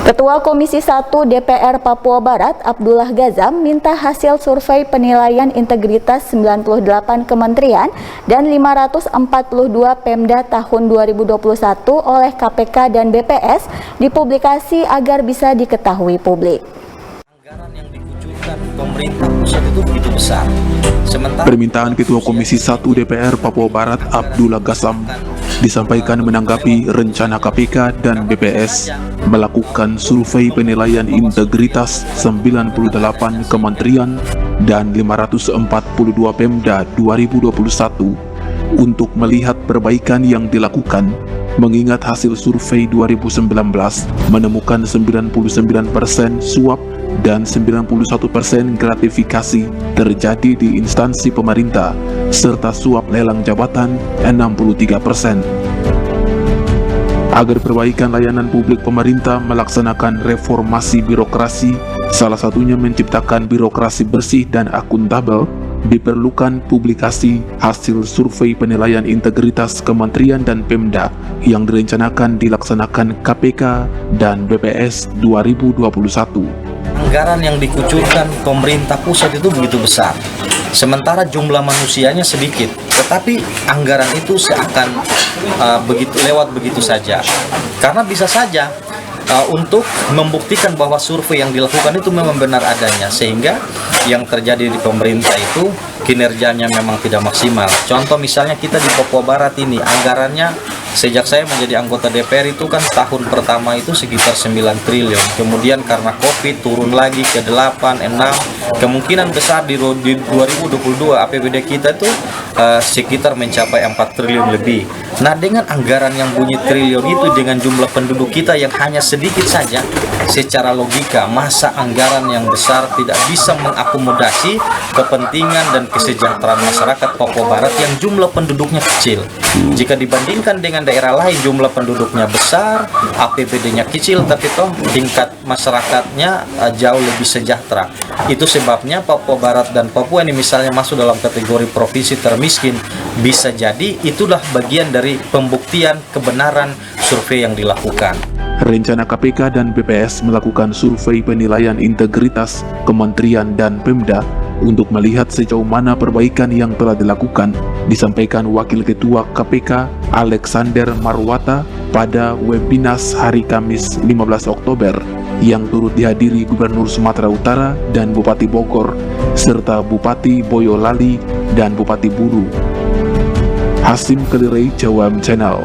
Ketua Komisi 1 DPR Papua Barat, Abdullah Ghazam, minta hasil survei penilaian integritas 98 kementerian dan 542 Pemda tahun 2021 oleh KPK dan BPS dipublikasi agar bisa diketahui publik. Anggaran yang dikucurkan pemerintah pusat itu begitu besar. Permintaan Ketua Komisi 1 DPR Papua Barat, Abdullah Ghazam, disampaikan menanggapi rencana KPK dan BPS melakukan survei penilaian integritas 98 kementerian dan 542 Pemda 2021 untuk melihat perbaikan yang dilakukan, mengingat hasil survei 2019 menemukan 99% suap dan 91% gratifikasi terjadi di instansi pemerintah, serta suap lelang jabatan 63%. Agar perbaikan layanan publik pemerintah melaksanakan reformasi birokrasi, salah satunya menciptakan birokrasi bersih dan akuntabel, diperlukan publikasi hasil survei penilaian integritas kementerian dan Pemda yang direncanakan dilaksanakan KPK dan BPS 2021. Anggaran yang dikucurkan pemerintah pusat itu begitu besar, sementara jumlah manusianya sedikit, tetapi anggaran itu seakan lewat begitu saja. Karena bisa saja untuk membuktikan bahwa survei yang dilakukan itu memang benar adanya, sehingga yang terjadi di pemerintah itu kinerjanya memang tidak maksimal. Contoh misalnya kita di Papua Barat ini, anggarannya sejak saya menjadi anggota DPR itu kan tahun pertama itu sekitar 9 triliun. Kemudian karena COVID turun lagi ke 8, 6. Kemungkinan besar di 2022 APBD kita itu sekitar mencapai 4 triliun lebih. Nah, dengan anggaran yang bunyi triliun itu dengan jumlah penduduk kita yang hanya sedikit saja, secara logika masa anggaran yang besar tidak bisa mengakomodasi kepentingan dan kesejahteraan masyarakat Papua Barat yang jumlah penduduknya kecil. Jika dibandingkan dengan daerah lain jumlah penduduknya besar, APBD-nya kecil, tapi toh tingkat masyarakatnya jauh lebih sejahtera. Itu sebabnya Papua Barat dan Papua ini misalnya masuk dalam kategori provinsi termiskin. Bisa jadi itulah bagian dari pembuktian kebenaran survei yang dilakukan. Rencana KPK dan BPS melakukan survei penilaian integritas kementerian dan Pemda untuk melihat sejauh mana perbaikan yang telah dilakukan, disampaikan Wakil Ketua KPK Alexander Marwata pada Webinas hari Kamis 15 Oktober yang turut dihadiri Gubernur Sumatera Utara dan Bupati Bogor, serta Bupati Boyolali dan Bupati Buru. Hasim Kelirei, Jawam Channel.